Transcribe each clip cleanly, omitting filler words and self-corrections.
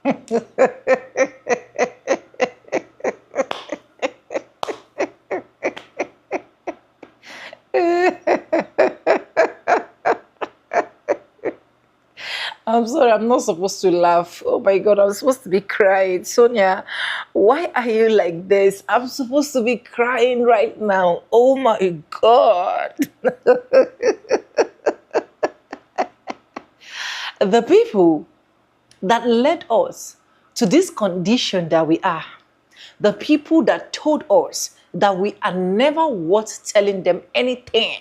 I'm sorry, I'm not supposed to laugh. Oh my God, I'm supposed to be crying. Sonia, why are you like this? I'm supposed to be crying right now. Oh my God. The people that led us to this condition that we are, the people that told us that we are never worth telling them anything,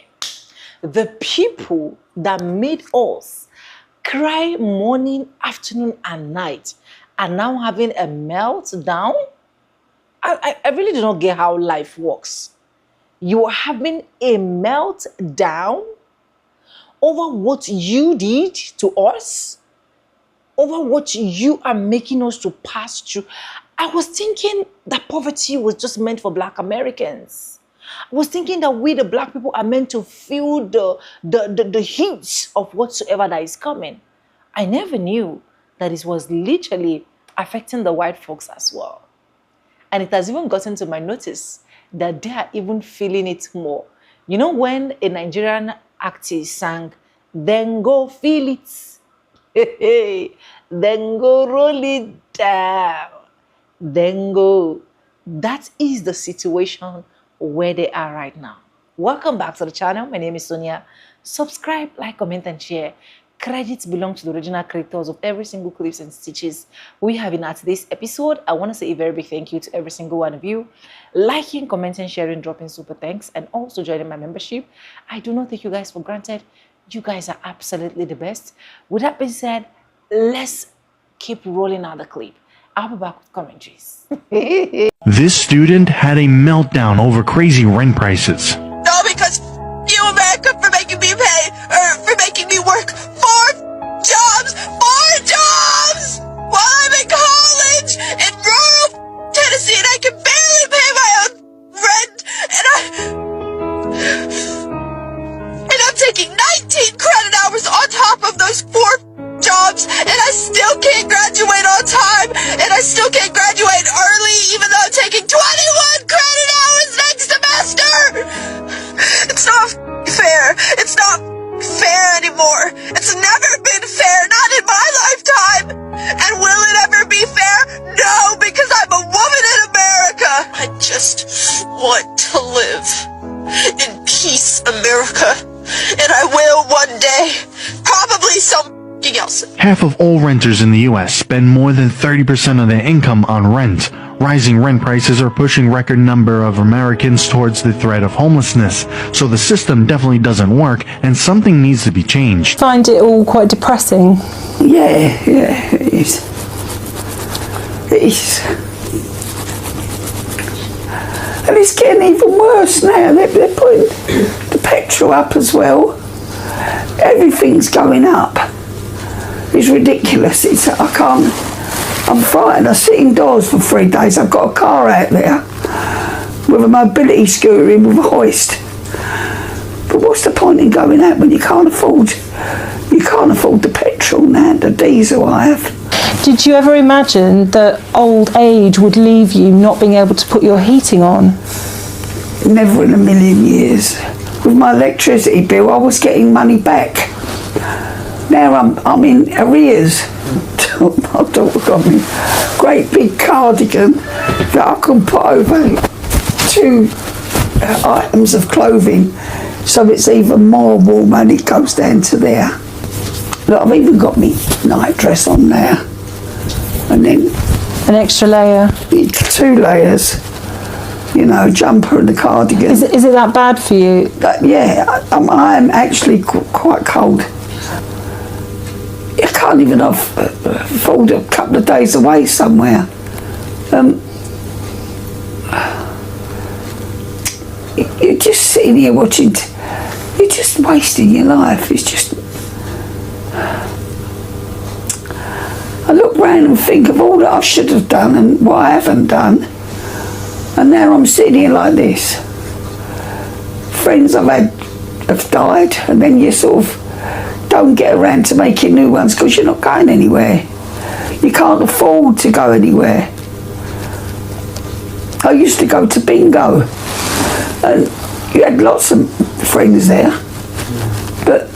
the people that made us cry morning, afternoon, and night are now having a meltdown. I really do not get how life works. You are having a meltdown over what you did to us, over what you are making us to pass through. I was thinking that poverty was just meant for Black Americans. I was thinking that we, the Black people, are meant to feel the heat of whatsoever that is coming. I never knew that it was literally affecting the white folks as well. And it has even gotten to my notice that they are even feeling it more. You know, when a Nigerian artist sang, "Then go feel it, then go roll it down, then go." That is the situation where they are right now. Welcome back to the channel. My name is Sonia. Subscribe, like, comment, and share. Credits belong to the original creators of every single clips and stitches we have in at this episode. I want to say a very big thank you to every single one of you. Liking, commenting, sharing, dropping super thanks, and also joining my membership. I do not take you guys for granted. You guys are absolutely the best. With that being said, let's keep rolling out the clip. I'll be back with commentaries. This student had a meltdown over crazy rent prices. No, because you, America, for making me pay, or for making me work 4 jobs while I'm in college in rural Tennessee, and I can barely pay my own rent, and I'm taking 19 credit hours on top of those 4 jobs, and I still can't graduate on time, and I still can't graduate early, even though I'm taking 21 credit hours next semester. It's not fair. It's not fair anymore. It's never been fair, not in my lifetime. And will it ever be fair? No, because I'm a woman in America. I just want to live in peace, America. And I will one day. Probably something else. Half of all renters in the US spend more than 30% of their income on rent. Rising rent prices are pushing record number of Americans towards the threat of homelessness, so the system definitely doesn't work and something needs to be changed. Find it all quite depressing. Yeah, it is. It is. And it's getting even worse now. They're putting the petrol up as well. Everything's going up. It's ridiculous. I'm frightened. I sit indoors for 3 days. I've got a car out there with a mobility scooter in with a hoist. But what's the point in going out when you can't afford the petrol now, the diesel I have? Did you ever imagine that old age would leave you not being able to put your heating on? Never in a million years. With my electricity bill, I was getting money back. Now I'm in arrears. My daughter got me a great big cardigan that I can put over 2 items of clothing, so it's even more warm and it goes down to there. Look, I've even got me night dress on there, and then An extra layer. 2 layers. You know, jumper and the cardigan. Is it that bad for you? Yeah, I'm actually quite cold. I can't even afford a couple of days away somewhere. You're just sitting here watching. You're just wasting your life. It's just. I look round and think of all that I should have done and what I haven't done, and now I'm sitting here like this. Friends I've had have died, and then you sort of don't get around to making new ones because you're not going anywhere. You can't afford to go anywhere. I used to go to bingo, and you had lots of friends there, but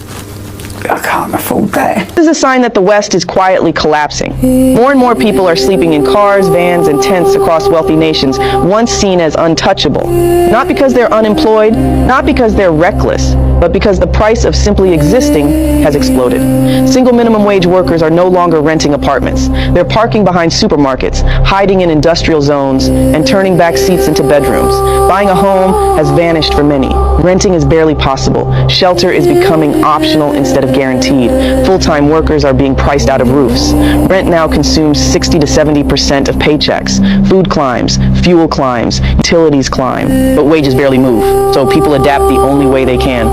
I can't afford that. This is a sign that the West is quietly collapsing. More and more people are sleeping in cars, vans, and tents across wealthy nations, once seen as untouchable. Not because they're unemployed, not because they're reckless, but because the price of simply existing has exploded. Single minimum wage workers are no longer renting apartments. They're parking behind supermarkets, hiding in industrial zones, and turning back seats into bedrooms. Buying a home has vanished for many. Renting is barely possible. Shelter is becoming optional instead of guaranteed. Full-time workers are being priced out of roofs. Rent now consumes 60 to 70% of paychecks. Food climbs, fuel climbs, utilities climb, but wages barely move, so people adapt the only way they can.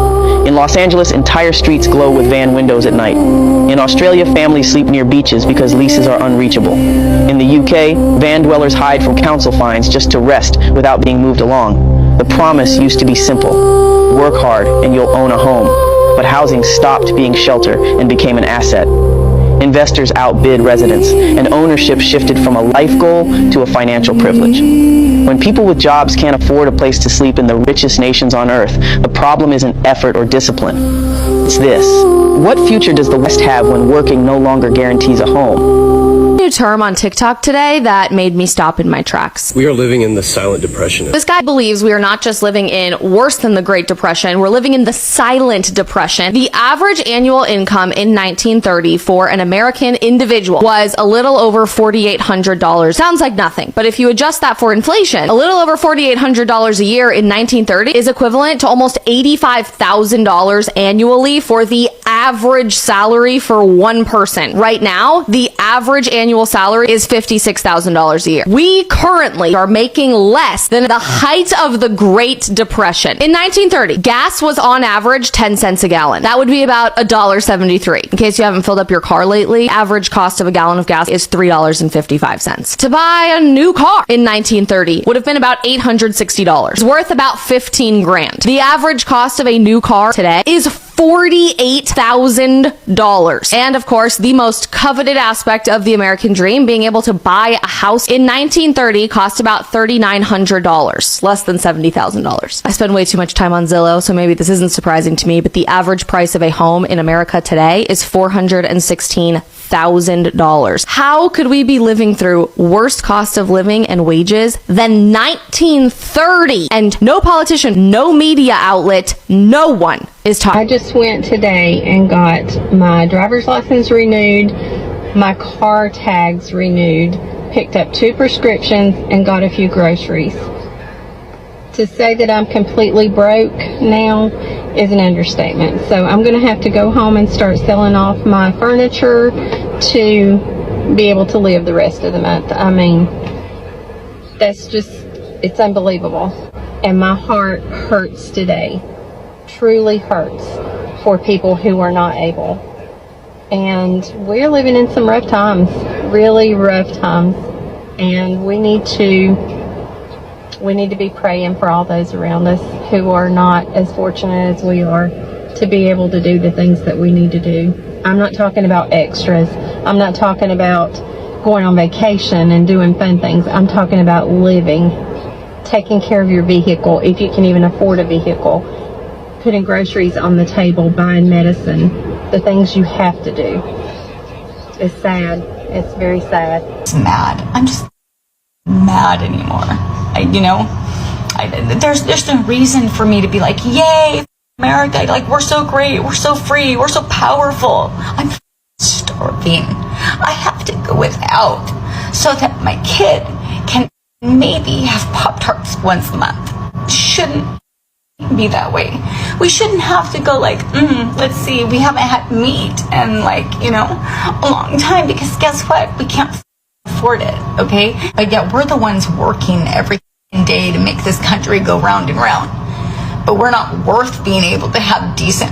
In Los Angeles, entire streets glow with van windows at night. In Australia, families sleep near beaches because leases are unreachable. In the UK, van dwellers hide from council fines just to rest without being moved along. The promise used to be simple: work hard and you'll own a home. But housing stopped being shelter and became an asset. Investors outbid residents, and ownership shifted from a life goal to a financial privilege. When people with jobs can't afford a place to sleep in the richest nations on earth, the problem isn't effort or discipline. It's this: what future does the West have when working no longer guarantees a home? New term on TikTok today that made me stop in my tracks. We are living in the silent depression. This guy believes we are not just living in worse than the Great Depression, we're living in the silent depression. The average annual income in 1930 for an American individual was a little over $4,800. Sounds like nothing, but if you adjust that for inflation, a little over $4,800 a year in 1930 is equivalent to almost $85,000 annually for the average salary for one person. Right now, the average annual salary is $56,000 a year. We currently are making less than the height of the Great Depression. In 1930, gas was on average 10 cents a gallon. That would be about $1.73. In case you haven't filled up your car lately, average cost of a gallon of gas is $3.55. To buy a new car in 1930 would have been about $860, worth about 15 grand. The average cost of a new car today is $48,000. And of course, the most coveted aspect of the American dream, being able to buy a house in 1930, cost about $3,900, less than $70,000. I spend way too much time on Zillow, so maybe this isn't surprising to me, but the average price of a home in America today is $416,000. How could we be living through worse cost of living and wages than 1930? And no politician, no media outlet, no one is talking. I just went today and got my driver's license renewed, my car tags renewed, picked up 2 prescriptions, and got a few groceries. To say that I'm completely broke now is an understatement. So I'm going to have to go home and start selling off my furniture to be able to live the rest of the month. I mean, that's just, it's unbelievable. And my heart hurts today. Truly hurts for people who are not able. And we're living in some rough times, really rough times. And we need to be praying for all those around us who are not as fortunate as we are to be able to do the things that we need to do. I'm not talking about extras. I'm not talking about going on vacation and doing fun things. I'm talking about living, taking care of your vehicle if you can even afford a vehicle, putting groceries on the table, buying medicine, the things you have to do. It's sad. It's very sad. It's mad. I'm just mad anymore. There's no reason for me to be like, yay, America, like, we're so great, we're so free, we're so powerful. I'm starving. I have to go without so that my kid can maybe have Pop-Tarts once a month. Shouldn't be that way. We shouldn't have to go like, let's see, we haven't had meat in a long time, because guess what? We can't afford it, okay? But yet we're the ones working every day to make this country go round and round. But we're not worth being able to have decent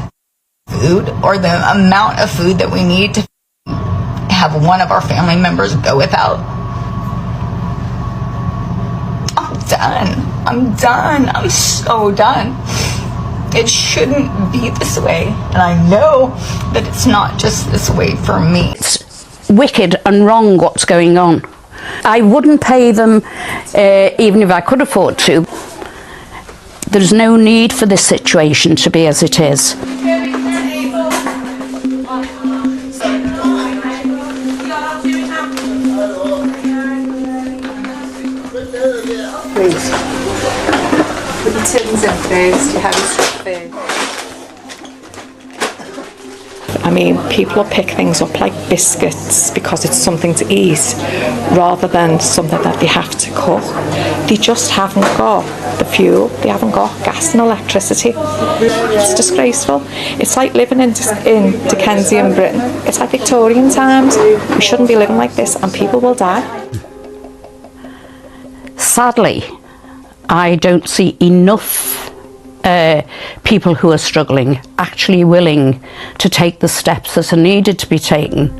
food, or the amount of food that we need to have one of our family members go without. I'm done. I'm so done. It shouldn't be this way. And I know that it's not just this way for me. wicked and wrong what's going on. I wouldn't pay them even if I could afford to. There's no need for this situation to be as it is. Please. Put your tins in first, your heavy stuff first. I mean, people will pick things up like biscuits because it's something to eat rather than something that they have to cook. They just haven't got the fuel, they haven't got gas and electricity. It's disgraceful. It's like living in Dickensian Britain. It's like Victorian times. We shouldn't be living like this and people will die. Sadly, I don't see enough people who are struggling actually willing to take the steps that are needed to be taken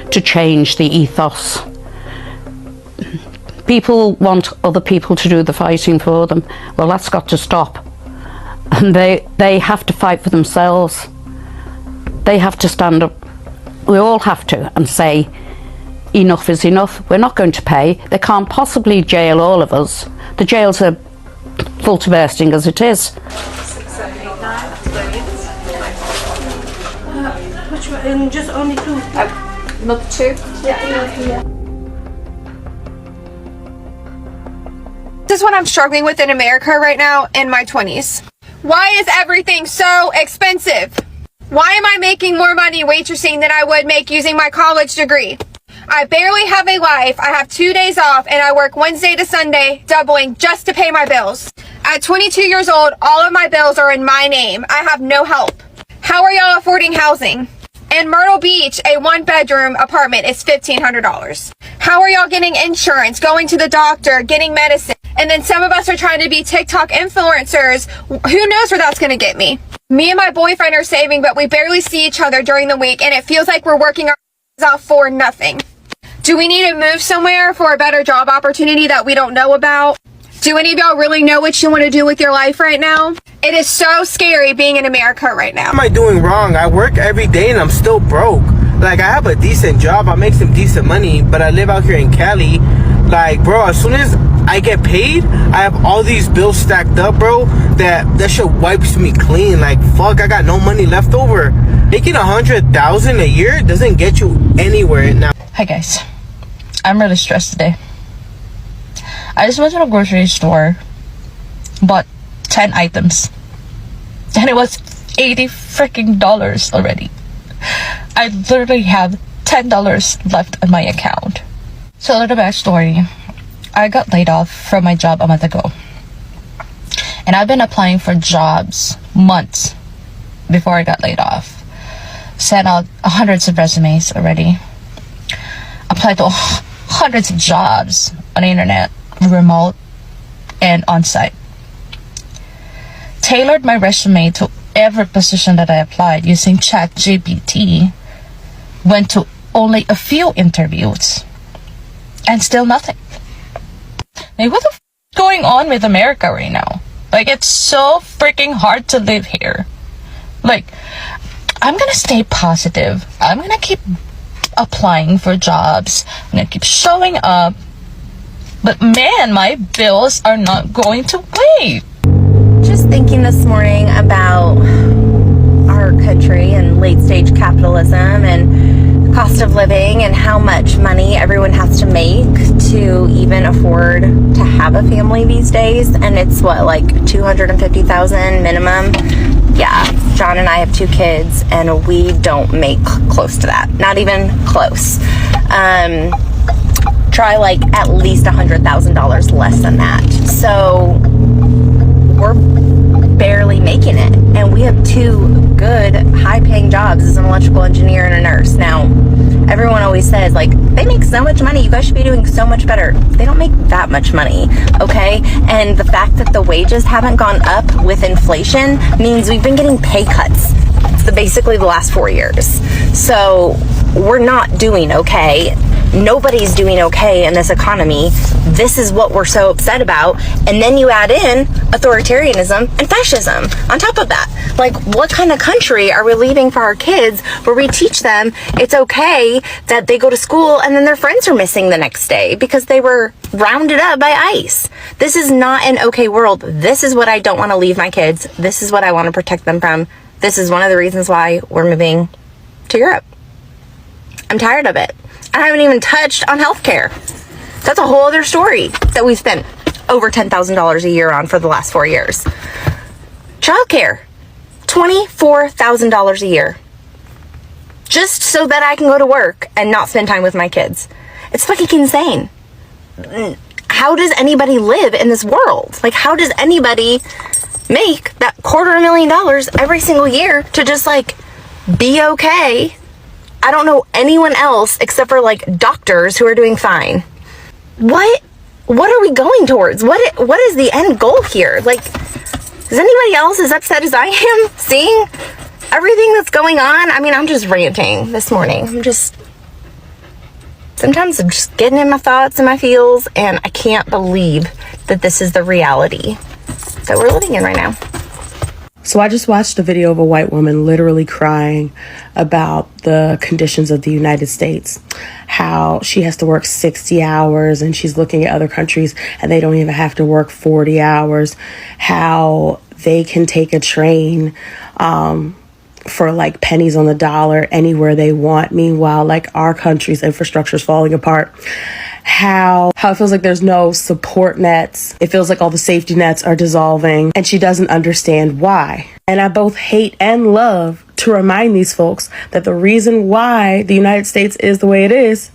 to change the ethos. People want other people to do the fighting for them. Well, that's got to stop. And they have to fight for themselves. They have to stand up. We all have to, and say, enough is enough. We're not going to pay. They can't possibly jail all of us. The jails are full to bursting as it is. 6, 7, 8, 9. Brilliant. Which one? Just only 2. Another 2? Yeah. This is what I'm struggling with in America right now in my 20s. Why is everything so expensive? Why am I making more money waitressing than I would make using my college degree? I barely have a life. I have 2 days off and I work Wednesday to Sunday, doubling just to pay my bills. At 22 years old, all of my bills are in my name. I have no help. How are y'all affording housing? In Myrtle Beach, a 1-bedroom apartment is $1,500. How are y'all getting insurance, going to the doctor, getting medicine? And then some of us are trying to be TikTok influencers. Who knows where that's going to get me? Me and my boyfriend are saving, but we barely see each other during the week, and it feels like we're working our out for nothing. Do we need to move somewhere for a better job opportunity that we don't know about? Do any of y'all really know what you want to do with your life right now? It is so scary being in America right now. What am I doing wrong? I work every day and I'm still broke. Like, I have a decent job, I make some decent money, but I live out here in Cali. Like, bro, as soon as I get paid, I have all these bills stacked up, bro, that shit wipes me clean. Like, fuck, I got no money left over. Making $100,000 a year doesn't get you anywhere now. Hi guys, I'm really stressed today. I just went to the grocery store, bought 10 items, and it was $80 freaking already. I literally have $10 left in my account. So a little backstory. I got laid off from my job a month ago, and I've been applying for jobs months before I got laid off. Sent out hundreds of resumes already. Applied to hundreds of jobs on the internet, remote and on-site. Tailored my resume to every position that I applied using ChatGPT. Went to only a few interviews and still nothing. Like, what the f is going on with America right now? Like, it's so freaking hard to live here. Like, I'm gonna stay positive. I'm gonna keep applying for jobs. I'm gonna keep showing up. But man, my bills are not going to wait. Just thinking this morning about our country and late stage capitalism and cost of living and how much money everyone has to make to even afford to have a family these days. And it's what, like $250,000 minimum? Yeah, John and I have 2 kids and we don't make close to that. Not even close. Try like at least $100,000 less than that. So we're barely making it. And we have 2 good high-paying jobs as an electrical engineer and a nurse. Now, everyone always says, like, they make so much money, you guys should be doing so much better. They don't make that much money, okay? And the fact that the wages haven't gone up with inflation means we've been getting pay cuts. It's basically the last 4 years. So we're not doing okay. nobody's doing okay in this economy. This is what we're so upset about. And then you add in authoritarianism and fascism on top of that. Like, what kind of country are we leaving for our kids where we teach them it's okay that they go to school and then their friends are missing the next day because they were rounded up by ICE? This is not an okay world. This is what I don't want to leave my kids. This is what I want to protect them from. This is one of the reasons why we're moving to Europe. I'm tired of it. I haven't even touched on healthcare. That's a whole other story that we've spent over $10,000 a year on for the last 4 years. Childcare, $24,000 a year. Just so that I can go to work and not spend time with my kids. It's fucking insane. How does anybody live in this world? Like, how does anybody make that $250,000 every single year to just like be okay? I don't know anyone else except for like doctors who are doing fine. What are we going towards? What is the end goal here? Like, is anybody else as upset as I am seeing everything that's going on? I mean, I'm just ranting this morning. Sometimes I'm just getting in my thoughts and my feels, and I can't believe that this is the reality that we're living in right now. So I just watched a video of a white woman literally crying about the conditions of the United States, how she has to work 60 hours and she's looking at other countries and they don't even have to work 40 hours, how they can take a train for like pennies on the dollar anywhere they want. Meanwhile, like our country's infrastructure is falling apart. How it feels like there's no support nets. It feels like all the safety nets are dissolving and she doesn't understand why. And I both hate and love to remind these folks that the reason why the United States is the way it is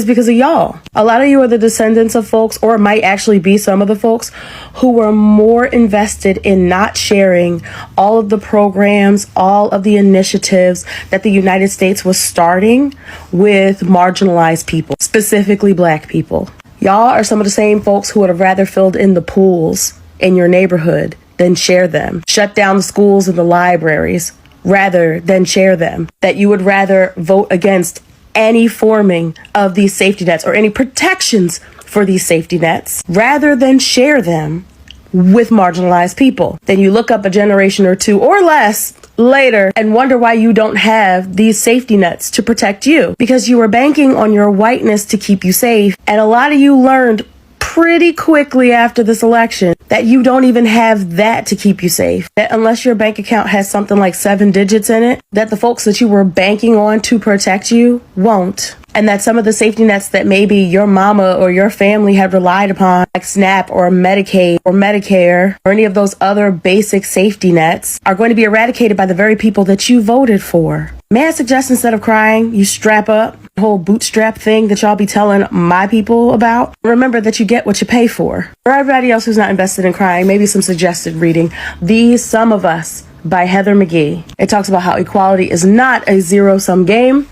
because of y'all. A lot of you are the descendants of folks, or it might actually be some of the folks who were more invested in not sharing all of the programs, all of the initiatives that the United States was starting with marginalized people, specifically Black people. Y'all are some of the same folks who would have rather filled in the pools in your neighborhood than share them. Shut down the schools and the libraries rather than share them. That you would rather vote against any forming of these safety nets or any protections for these safety nets rather than share them with marginalized people. Then you look up a generation or two or less later and wonder why you don't have these safety nets to protect you, because you were banking on your whiteness to keep you safe. And a lot of you learned pretty quickly after this election that you don't even have that to keep you safe. That unless your bank account has something like 7 digits in it, that the folks that you were banking on to protect you won't. And that some of the safety nets that maybe your mama or your family had relied upon, like SNAP or Medicaid or Medicare or any of those other basic safety nets, are going to be eradicated by the very people that you voted for. May I suggest, instead of crying, you strap up? The whole bootstrap thing that y'all be telling my people about. Remember that you get what you pay for. For everybody else who's not invested in crying, maybe some suggested reading. These Some of Us by Heather McGhee. It talks about how equality is not a zero-sum game.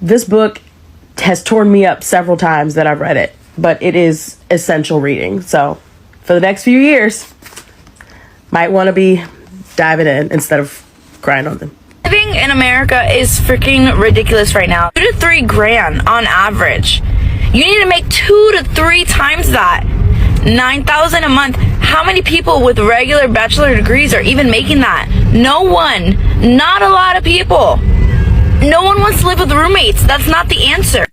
This book has torn me up several times that I've read it, but it is essential reading. So for the next few years, might want to be diving in instead of crying on them. Living in America is freaking ridiculous right now. 2 to 3 grand on average. You need to make 2 to 3 times that. $9,000 a month. How many people with regular bachelor degrees are even making that? No one. Not a lot of people. No one wants to live with roommates. That's not the answer.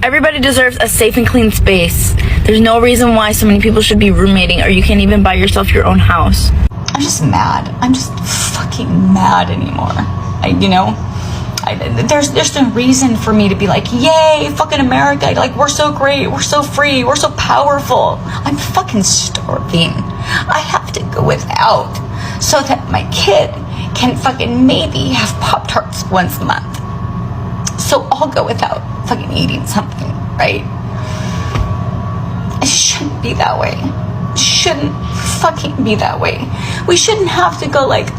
Everybody deserves a safe and clean space. There's no reason why so many people should be roommating, or you can't even buy yourself your own house. I'm just mad. I'm just fucking mad anymore. There's no reason for me to be like, yay, fucking America. Like, we're so great. We're so free. We're so powerful. I'm fucking starving. I have to go without so that my kid can fucking maybe have Pop-Tarts once a month. So I'll go without fucking eating something, right? It shouldn't be that way. It shouldn't fucking be that way. We shouldn't have to go like,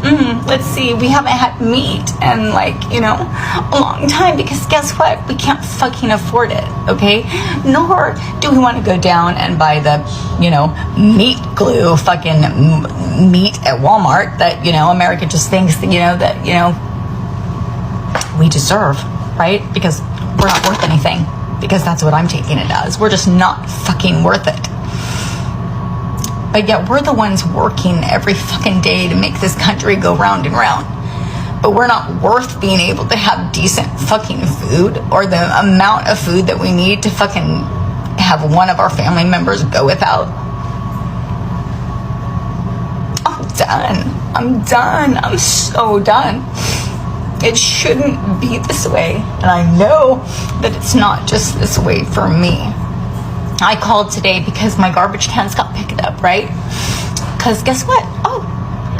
let's see, we haven't had meat in a long time, because guess what? We can't fucking afford it, okay? Nor do we want to go down and buy the, meat glue fucking meat at Walmart that, America just thinks that, we deserve, right? Because we're not worth anything. because that's what I'm taking it as. We're just not fucking worth it. But yet we're the ones working every fucking day to make this country go round and round. But we're not worth being able to have decent fucking food, or the amount of food that we need to fucking have one of our family members go without. I'm done. I'm so done. It shouldn't be this way. And I know that it's not just this way for me. I called today because my garbage cans got picked up, right? Because guess what? Oh,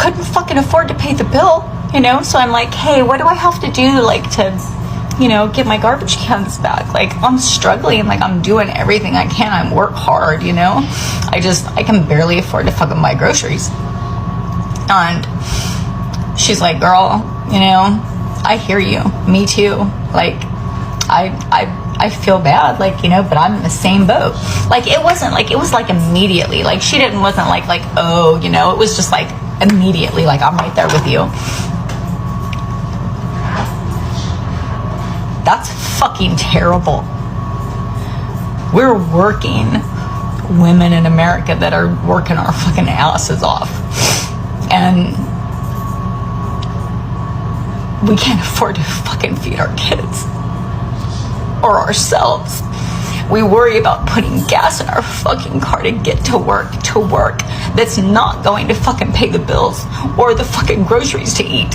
couldn't fucking afford to pay the bill, you know? So I'm like, hey, what do I have to do, like, to, you know, get my garbage cans back? Like, I'm struggling. Like, I'm doing everything I can. I work hard, you know? I can barely afford to fucking buy groceries. And she's like, girl, you know, I hear you. Me too. Like, I feel bad, like, you know, but I'm in the same boat. Like, it was like immediately. Like, wasn't like, oh, you know, it was just like immediately, like, I'm right there with you. That's fucking terrible. We're working women in America that are working our fucking asses off. And we can't afford to fucking feed our kids or ourselves. We worry about putting gas in our fucking car to get to work that's not going to fucking pay the bills or the fucking groceries to eat.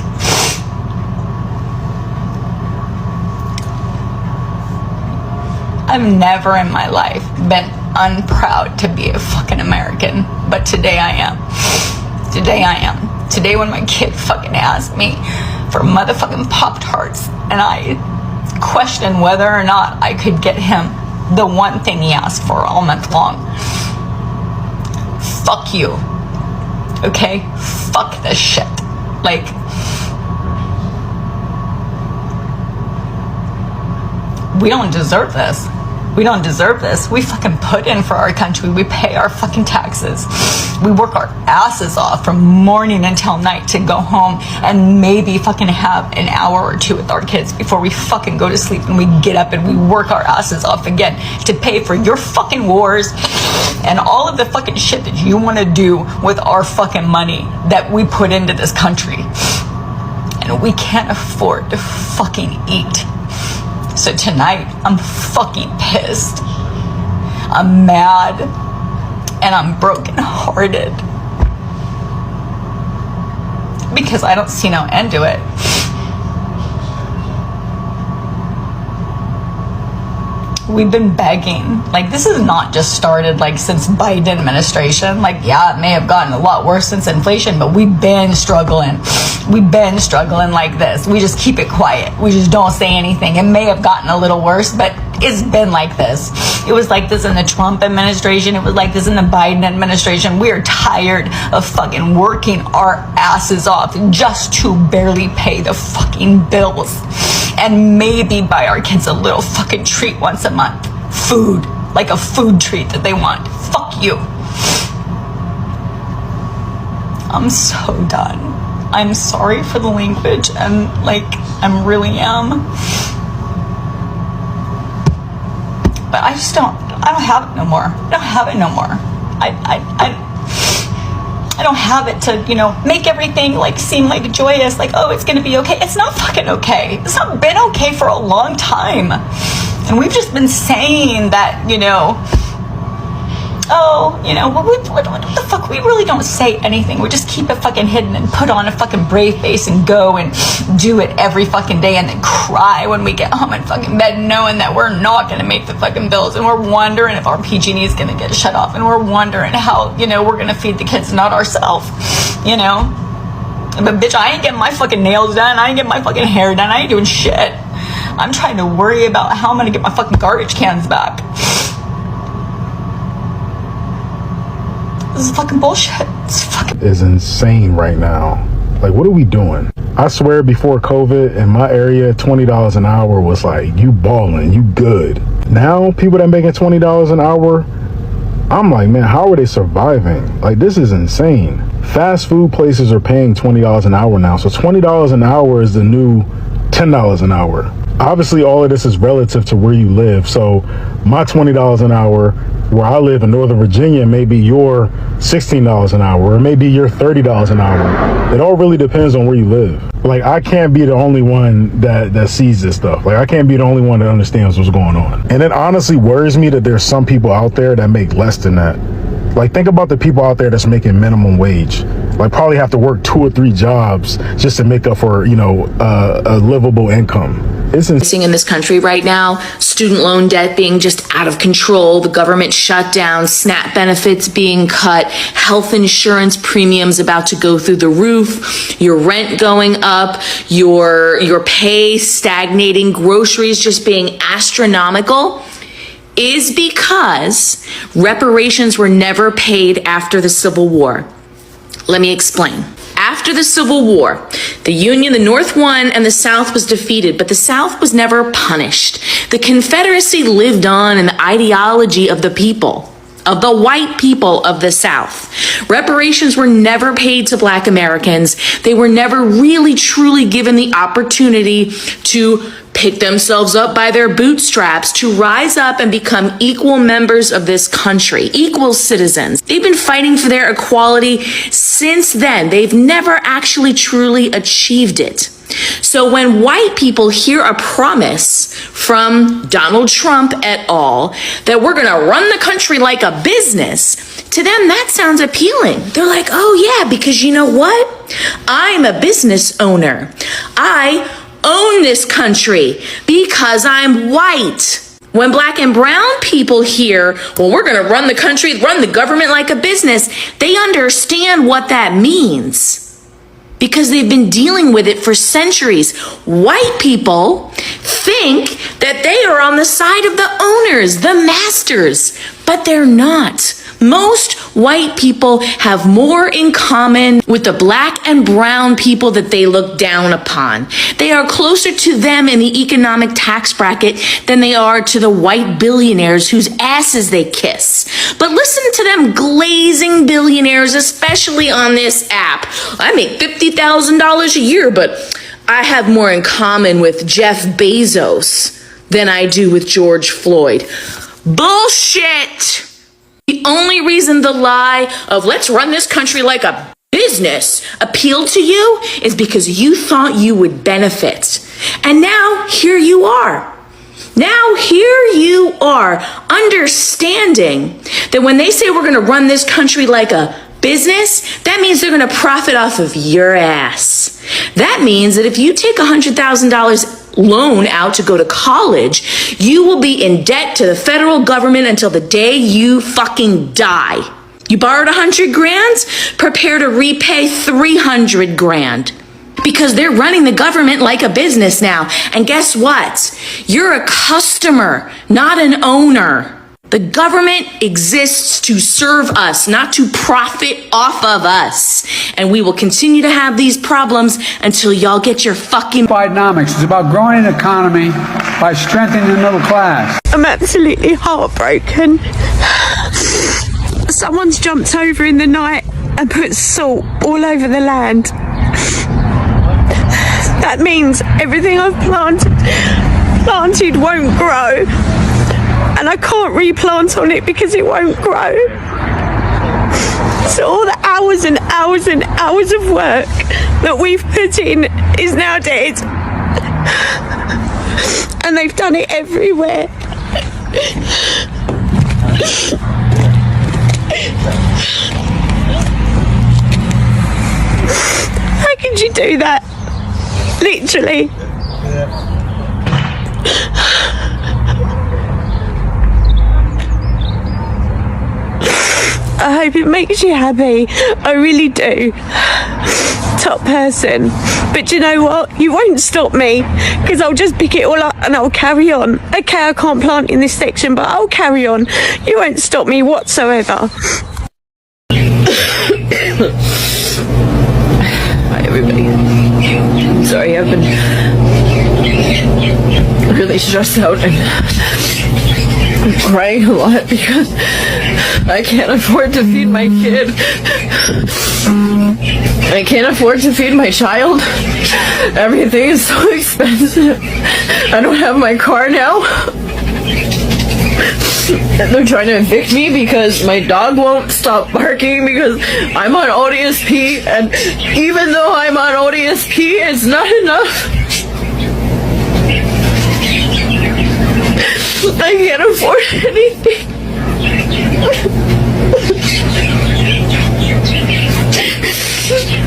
I've never in my life been unproud to be a fucking American, but today I am. Today I am. Today when my kid fucking asked me for motherfucking Pop-Tarts, and I questioned whether or not I could get him the one thing he asked for all month long. Fuck you. Okay? Fuck this shit. Like, we don't deserve this. We don't deserve this. We fucking put in for our country. We pay our fucking taxes. We work our asses off from morning until night to go home and maybe fucking have an hour or two with our kids before we fucking go to sleep, and we get up and we work our asses off again to pay for your fucking wars and all of the fucking shit that you want to do with our fucking money that we put into this country. And we can't afford to fucking eat. So tonight, I'm fucking pissed. I'm mad. And I'm brokenhearted. Because I don't see no end to it. We've been begging. Like, this is not just started, like, since Biden administration. Like, yeah, it may have gotten a lot worse since inflation, but we've been struggling. We've been struggling like this. We just keep it quiet. We just don't say anything. It may have gotten a little worse, but it's been like this. It was like this in the Trump administration. It was like this in the Biden administration. We are tired of fucking working our asses off just to barely pay the fucking bills. And maybe buy our kids a little fucking treat once a month. Food. Like a food treat that they want. Fuck you. I'm so done. I'm sorry for the language, and like, I really am. But I don't have it no more. I don't have it no more. I don't have it to, you know, make everything like seem like joyous, like, oh, it's gonna be okay. It's not fucking okay. It's not been okay for a long time. And we've just been saying that, you know, oh, you know, what the fuck? We really don't say anything. We just keep it fucking hidden and put on a fucking brave face and go and do it every fucking day, and then cry when we get home in fucking bed knowing that we're not gonna make the fucking bills, and we're wondering if our PG&E is gonna get shut off, and we're wondering how, you know, we're gonna feed the kids, not ourselves, you know? But bitch, I ain't getting my fucking nails done. I ain't getting my fucking hair done. I ain't doing shit. I'm trying to worry about how I'm gonna get my fucking garbage cans back. This is fucking bullshit. Is insane right now. Like, what are we doing? I swear before COVID in my area, $20 an hour was like, you balling, you good. Now people that making $20 an hour, I'm like, man, how are they surviving? Like, this is insane. Fast food places are paying $20 an hour now. So $20 an hour is the new $10 an hour. Obviously, all of this is relative to where you live. So my $20 an hour where I live in Northern Virginia may be your $16 an hour, or maybe your $30 an hour. It all really depends on where you live. Like, I can't be the only one that sees this stuff. Like, I can't be the only one that understands what's going on. And it honestly worries me that there's some people out there that make less than that. Like, think about the people out there that's making minimum wage. Like, probably have to work 2 or 3 jobs just to make up for, you know, a livable income. Facing in this country right now, student loan debt being just out of control, the government shutdown, SNAP benefits being cut, health insurance premiums about to go through the roof, your rent going up, your pay stagnating, groceries just being astronomical, is because reparations were never paid after the Civil War. Let me explain. After the Civil War, the Union, the North won and the South was defeated, but the South was never punished. The Confederacy lived on in the ideology of the people, of the white people of the South. Reparations were never paid to Black Americans. They were never really truly given the opportunity to pick themselves up by their bootstraps, to rise up and become equal members of this country, equal citizens. They've been fighting for their equality since then. They've never actually truly achieved it. So when white people hear a promise from Donald Trump et al. That we're going to run the country like a business, to them that sounds appealing. They're like, oh yeah, because you know what? I'm a business owner. I own this country because I'm white. When Black and brown people hear, well, we're going to run the country, run the government like a business, they understand what that means because they've been dealing with it for centuries. White people think that they are on the side of the owners, the masters, but they're not. Most white people have more in common with the Black and brown people that they look down upon. They are closer to them in the economic tax bracket than they are to the white billionaires whose asses they kiss. But listen to them glazing billionaires, especially on this app. I make $50,000 a year, but I have more in common with Jeff Bezos than I do with George Floyd. Bullshit! The only reason the lie of let's run this country like a business appealed to you is because you thought you would benefit. And now here you are. Now here you are understanding that when they say we're going to run this country like a business, that means they're going to profit off of your ass. That means that if you take $100,000 loan out to go to college, you will be in debt to the federal government until the day you fucking die. You borrowed 100 grand, prepare to repay 300 grand. Because they're running the government like a business now. And guess what? You're a customer, not an owner. The government exists to serve us, not to profit off of us. And we will continue to have these problems until y'all get your fucking Bidenomics. It's about growing an economy by strengthening the middle class. I'm absolutely heartbroken. Someone's jumped over in the night and put salt all over the land. That means everything I've planted won't grow. And I can't replant on it because it won't grow. So all the hours and hours and hours of work that we've put in is now dead. And they've done it everywhere. How could you do that? Literally. I hope it makes you happy. I really do. Top person. But you know what? You won't stop me because I'll just pick it all up and I'll carry on. Okay, I can't plant in this section, but I'll carry on. You won't stop me whatsoever. Hi, everybody. Sorry, I've been really stressed out and I'm crying a lot because I can't afford to feed my kid. I can't afford to feed my child. Everything is so expensive. I don't have my car now. And they're trying to evict me because my dog won't stop barking because I'm on ODSP, and even though I'm on ODSP, it's not enough. I can't afford anything.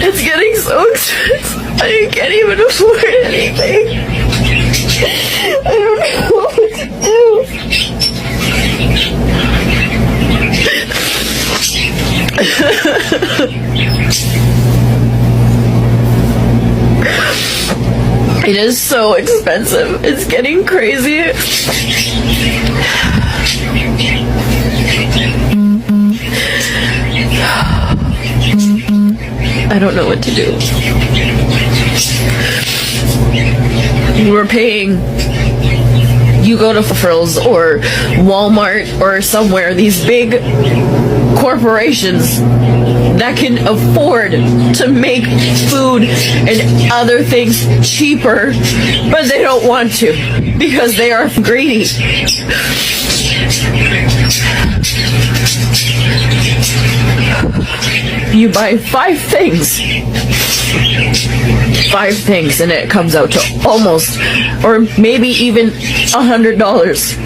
It's getting so expensive. I can't even afford anything. I don't know what to do. It is so expensive. It's getting crazy. I don't know what to do. We're paying. You go to Frills or Walmart or somewhere, these big corporations that can afford to make food and other things cheaper, but they don't want to because they are greedy. You buy five things and it comes out to almost, or maybe even $100.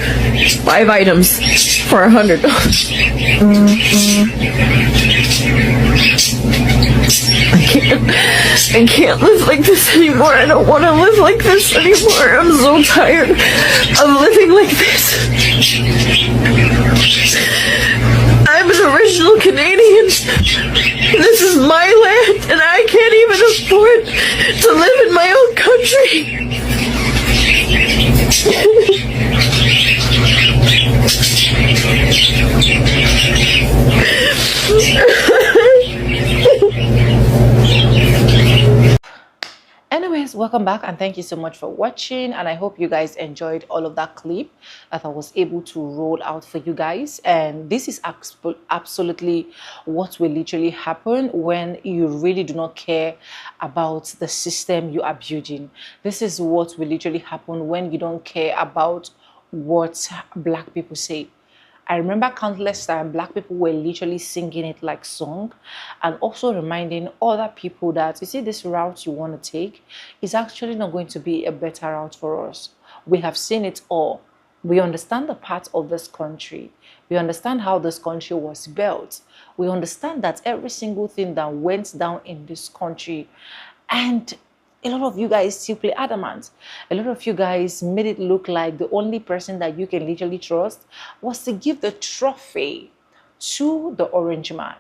5 items for $100. I can't live like this anymore. I don't want to live like this anymore. I'm so tired of living like this. I'm an original Canadian. This is my land, and I can't even afford to live in my own country. Anyways, welcome back and thank you so much for watching, and I hope you guys enjoyed all of that clip that I was able to roll out for you guys. And this is absolutely what will literally happen when you really do not care about the system you are building. This is what will literally happen when you don't care about what Black people say. I remember countless times Black people were literally singing it like song, and also reminding other people that, you see, this route you want to take is actually not going to be a better route for us. We have seen it all. We understand the part of this country. We understand how this country was built. We understand that every single thing that went down in this country, and a lot of you guys still play adamant. A lot of you guys made it look like the only person that you can literally trust was to give the trophy to the orange man.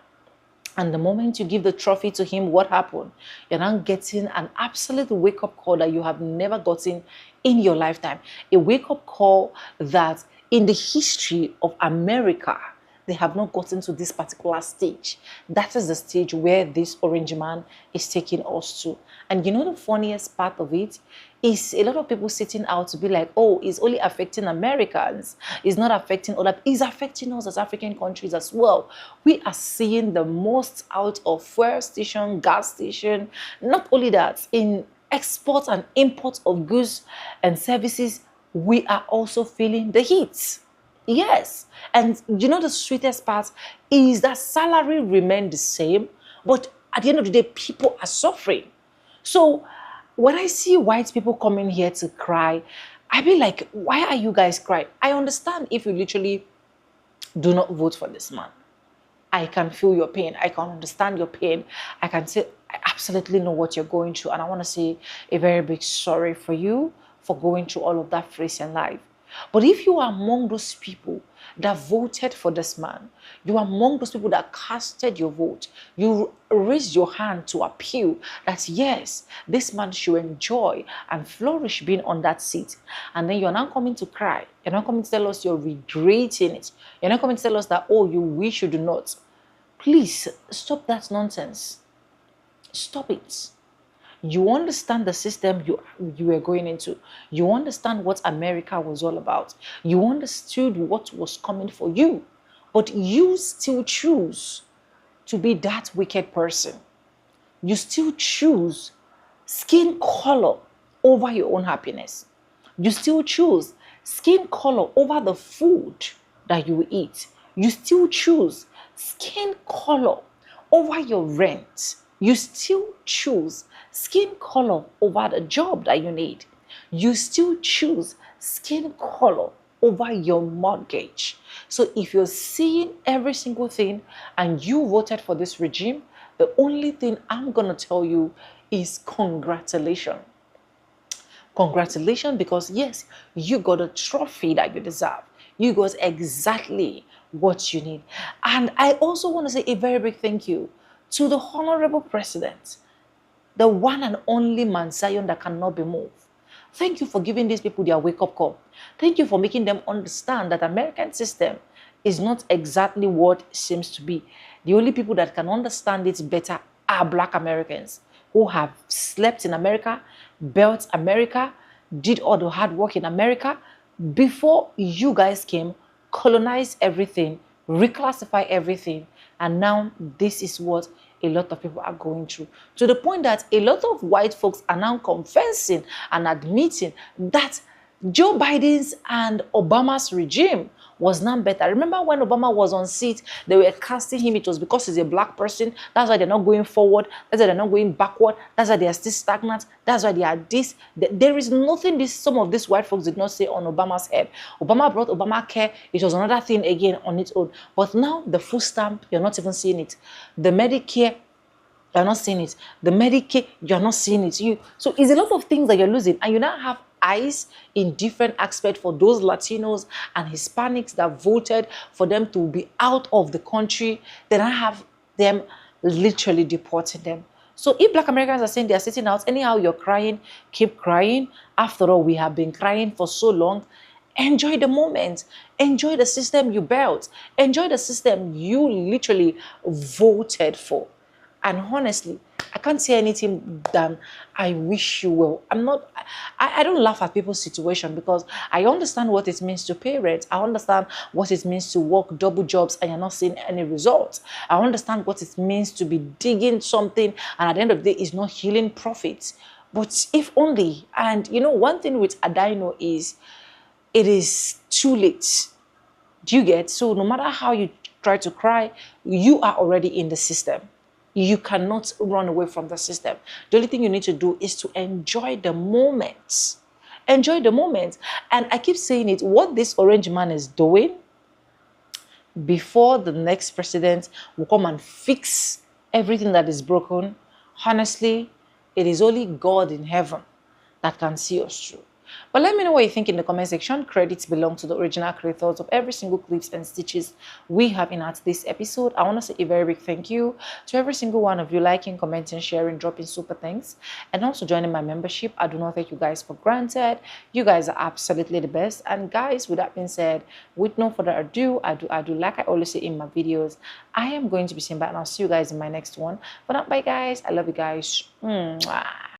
And the moment you give the trophy to him, what happened? You're now getting an absolute wake-up call that you have never gotten in your lifetime. A wake-up call that in the history of America, they have not gotten to this particular stage. That is the stage where this orange man is taking us to. And you know the funniest part of it is a lot of people sitting out to be like, oh, it's only affecting Americans. It's not affecting other. It's affecting us as African countries as well. We are seeing the most out of fuel station, gas station. Not only that, in exports and imports of goods and services, we are also feeling the heat. Yes, and you know the sweetest part is that salary remained the same, but at the end of the day, people are suffering. So when I see white people coming here to cry, I be like, why are you guys crying? I understand if you literally do not vote for this man. I can feel your pain. I can understand your pain. I can say, I absolutely know what you're going through, and I want to say a very big sorry for you for going through all of that phase in life. But if you are among those people that voted for this man, you are among those people that casted your vote, you raised your hand to appeal that yes, this man should enjoy and flourish being on that seat, and then you're now coming to cry, you're not coming to tell us you're regretting it, you're not coming to tell us that, oh, you wish you do not. Please stop that nonsense. Stop it. You understand the system you were going into. You understand what America was all about. You understood what was coming for you. But you still choose to be that wicked person. You still choose skin color over your own happiness. You still choose skin color over the food that you eat. You still choose skin color over your rent. You still choose skin color over the job that you need. You still choose skin color over your mortgage. So if you're seeing every single thing and you voted for this regime, the only thing I'm going to tell you is congratulations. Congratulations, because yes, you got a trophy that you deserve. You got exactly what you need. And I also want to say a very big thank you to the Honorable President, the one and only man Zion that cannot be moved. Thank you for giving these people their wake-up call. Thank you for making them understand that American system is not exactly what it seems to be. The only people that can understand it better are Black Americans who have slept in America, built America, did all the hard work in America before you guys came, colonized everything, reclassify everything, and now this is what a lot of people are going through, to the point that a lot of white folks are now confessing and admitting that Joe Biden's and Obama's regime was not better. Remember when Obama was on seat, they were casting him. It was because he's a Black person. That's why they're not going forward. That's why they're not going backward. That's why they are still stagnant. That's why they are this. There is nothing some of these white folks did not say on Obama's head. Obama brought Obamacare. It was another thing again on its own. But now the food stamp, you're not even seeing it. The Medicare, you're not seeing it. The Medicaid, you're not seeing it. So it's a lot of things that you're losing. And you now have eyes in different aspects for those Latinos and Hispanics that voted for them to be out of the country. Then I have them literally deporting them. So if Black Americans are saying they're sitting out, anyhow you're crying, keep crying. After all, we have been crying for so long. Enjoy the moment. Enjoy the system you built. Enjoy the system you literally voted for. And honestly, I can't say anything than I wish you well. I don't laugh at people's situation because I understand what it means to pay rent. I understand what it means to work double jobs and you're not seeing any results. I understand what it means to be digging something and at the end of the day, it's not healing profits. But if only, and one thing with Adino is, it is too late. Do you get? So no matter how you try to cry, you are already in the system. You cannot run away from the system. The only thing you need to do is to enjoy the moment. Enjoy the moment. And I keep saying it, what this orange man is doing before the next president will come and fix everything that is broken, honestly, it is only God in heaven that can see us through. But let me know what you think in the comment section. Credits belong to the original creators of every single clips and stitches we have in this episode. I want to say a very big thank you to every single one of you liking, commenting, sharing, dropping super thanks, and also joining my membership. I do not take you guys for granted. You guys are absolutely the best. And guys, with that being said, with no further ado, I do like I always say in my videos, I am going to be seeing back and I'll see you guys in my next one. But not bye guys. I love you guys. Mwah.